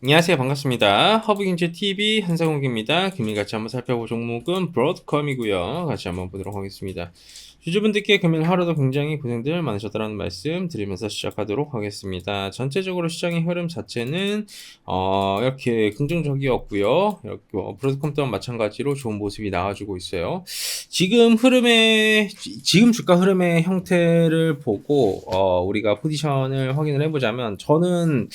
안녕하세요. 반갑습니다. 허브경제TV 한상욱입니다. 금일 같이 한번 살펴볼 종목은 브로드컴이고요. 같이 한번 보도록 하겠습니다. 주주분들께 금일 하루도 굉장히 고생들 많으셨다는 말씀 드리면서 시작하도록 하겠습니다. 전체적으로 시장의 흐름 자체는 이렇게 긍정적이었고요. 이렇게 브로드컴 또한 마찬가지로 좋은 모습이 나와주고 있어요. 지금 주가 흐름의 형태를 보고 우리가 포지션을 확인을 해보자면 저는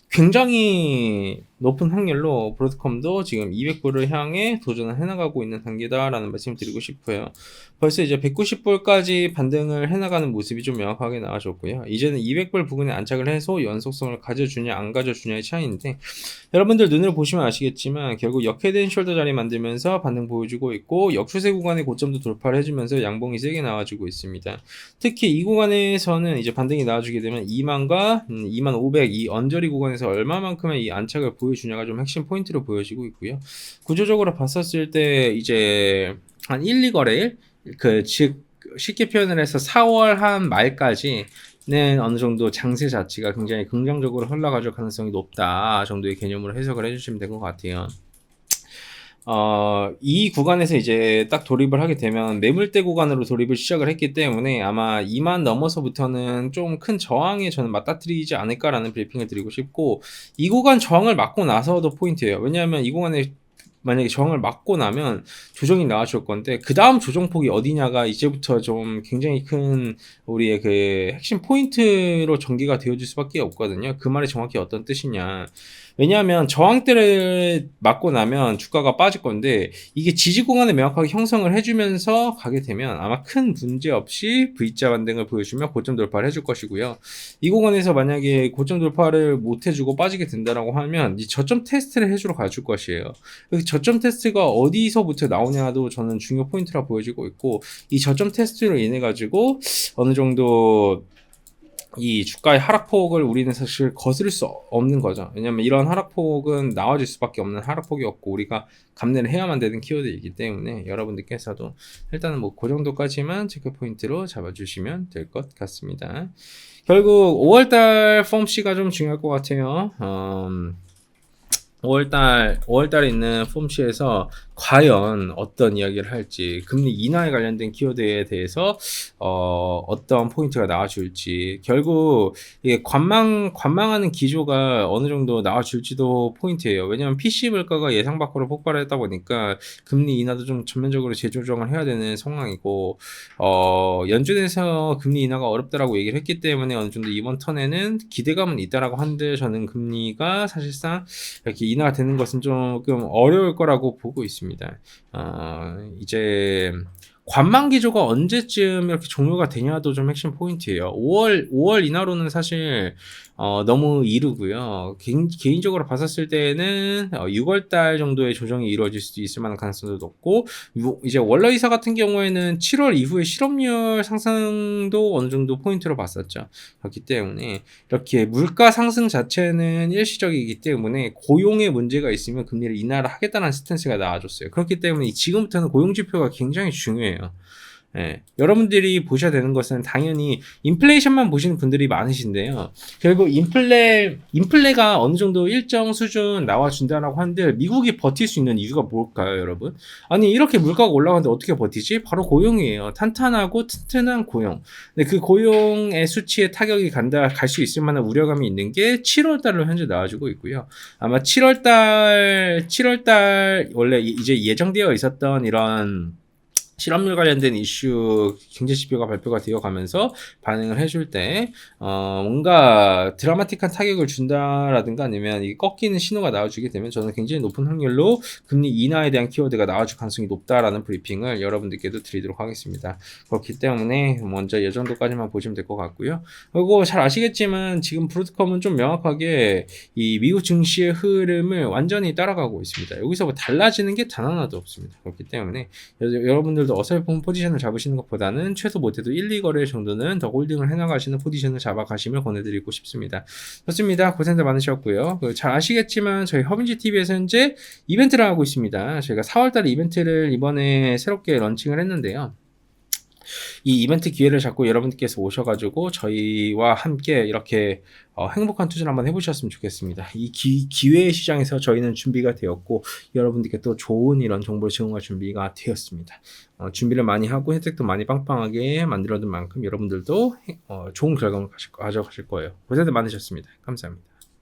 굉장히 높은 확률로 브로드컴도 지금 200불을 향해 도전을 해나가고 있는 단계다라는 말씀 드리고 싶어요. 벌써 이제 190불까지 반등을 해나가는 모습이 좀 명확하게 나와줬고요. 이제는 200불 부근에 안착을 해서 연속성을 가져주냐 안 가져주냐의 차이인데, 여러분들 눈으로 보시면 아시겠지만 결국 역헤드앤 숄더 자리 만들면서 반등 보여주고 있고, 역추세 구간의 고점도 돌파를 해주면서 양봉이 세게 나와주고 있습니다. 특히 이 구간에서는 이제 반등이 나와주게 되면 2만과 2만500 이 언저리 구간에서 얼마만큼의 이 안착을 보여주냐가 좀 핵심 포인트로 보여지고 있고요. 구조적으로 봤었을 때 이제 한 1, 2거래일, 즉 쉽게 표현을 해서 4월 한 말까지 는 어느 정도 장세 자체가 굉장히 긍정적으로 흘러가줄 가능성이 높다 정도의 개념으로 해석을 해주시면 될 것 같아요. 이 구간에서 이제 딱 돌입을 하게 되면 매물대 구간으로 돌입을 시작을 했기 때문에 아마 2만 넘어서부터는 좀 큰 저항에 저는 맞닥뜨리지 않을까라는 브리핑을 드리고 싶고, 이 구간 저항을 맞고 나서도 포인트예요. 왜냐하면 이 구간에 만약에 저항을 맞고 나면 조정이 나와줄 건데, 그 다음 조정폭이 어디냐가 이제부터 좀 굉장히 큰 우리의 그 핵심 포인트로 전개가 되어질 수밖에 없거든요. 그 말이 정확히 어떤 뜻이냐. 왜냐하면 저항대를 맞고 나면 주가가 빠질 건데, 이게 지지 구간을 명확하게 형성을 해주면서 가게 되면 아마 큰 문제 없이 V자 반등을 보여주며 고점 돌파를 해줄 것이고요. 이 구간에서 만약에 고점 돌파를 못 해주고 빠지게 된다라고 하면 이 저점 테스트를 해주러 가줄 것이에요. 저점 테스트가 어디서부터 나오냐도 저는 중요 포인트라 보여지고 있고, 이 저점 테스트로 인해 가지고 어느 정도 이 주가의 하락폭을 우리는 사실 거스를 수 없는 거죠. 왜냐면 이런 하락폭은 나와줄 수밖에 없는 하락폭이었고, 우리가 감내를 해야만 되는 키워드이기 때문에 여러분들께서도 일단은 뭐 그 정도까지만 체크 포인트로 잡아주시면 될 것 같습니다. 결국 5월달 폼C가 좀 중요할 것 같아요. 5월달에 있는 폼시에서 과연 어떤 이야기를 할지, 금리 인하에 관련된 키워드에 대해서 어떤 포인트가 나와줄지, 결국 이게 관망하는 기조가 어느 정도 나와줄지도 포인트예요. 왜냐하면 PC 물가가 예상 밖으로 폭발했다 보니까 금리 인하도 좀 전면적으로 재조정을 해야 되는 상황이고, 연준에서 금리 인하가 어렵다라고 얘기를 했기 때문에 어느 정도 이번 턴에는 기대감은 있다라고 하는데, 저는 금리가 사실상 이렇게 인하가 되는 것은 조금 어려울 거라고 보고 있습니다. 이제 관망 기조가 언제쯤 이렇게 종료가 되냐도 좀 핵심 포인트예요. 5월 인하로는 사실 너무 이르고요. 개인적으로 봤었을 때는 6월 달 정도의 조정이 이루어질 수도 있을 만한 가능성도 높고, 이제 월러이사 같은 경우에는 7월 이후에 실업률 상승도 어느 정도 포인트로 봤었죠. 그렇기 때문에 이렇게 물가 상승 자체는 일시적이기 때문에 고용에 문제가 있으면 금리를 인하를 하겠다는 스탠스가 나와줬어요. 그렇기 때문에 지금부터는 고용 지표가 굉장히 중요해요. 예, 여러분들이 보셔야 되는 것은 당연히 인플레이션만 보시는 분들이 많으신데요. 결국 인플레가 어느 정도 일정 수준 나와준다라고 하는데, 미국이 버틸 수 있는 이유가 뭘까요, 여러분? 아니, 이렇게 물가가 올라가는데 어떻게 버티지? 바로 고용이에요. 탄탄하고 튼튼한 고용. 근데 그 고용의 수치에 타격이 갈 수 있을 만한 우려감이 있는 게 7월 달로 현재 나와주고 있고요. 아마 7월 달 원래 이제 예정되어 있었던 이런 실업률 관련된 이슈 경제 지표가 발표가 되어 가면서 반응을 해줄 때 뭔가 드라마틱한 타격을 준다라든가 아니면 이 꺾이는 신호가 나와주게 되면 저는 굉장히 높은 확률로 금리 인하에 대한 키워드가 나와줄 가능성이 높다라는 브리핑을 여러분들께도 드리도록 하겠습니다. 그렇기 때문에 먼저 이 정도까지만 보시면 될 것 같고요. 그리고 잘 아시겠지만 지금 브로드컴은 좀 명확하게 이 미국 증시의 흐름을 완전히 따라가고 있습니다. 여기서 뭐 달라지는 게 단 하나도 없습니다. 그렇기 때문에 여러분들도 어설픈 포지션을 잡으시는 것보다는 최소 못해도 1, 2거래 정도는 더 홀딩을 해나가시는 포지션을 잡아가시면 권해드리고 싶습니다. 좋습니다. 고생들 많으셨고요. 잘 아시겠지만 저희 허민지TV에서 현재 이벤트를 하고 있습니다. 저희가 4월달 이벤트를 이번에 새롭게 런칭을 했는데요. 이 이벤트 기회를 잡고 여러분께서 오셔가지고 저희와 함께 이렇게 행복한 투자를 한번 해보셨으면 좋겠습니다. 이 기회 시장에서 저희는 준비가 되었고 여러분들께 또 좋은 이런 정보를 제공할 준비가 되었습니다. 준비를 많이 하고 혜택도 많이 빵빵하게 만들어둔 만큼 여러분들도 좋은 결과를 가져가실 거예요. 고생들 많으셨습니다. 감사합니다.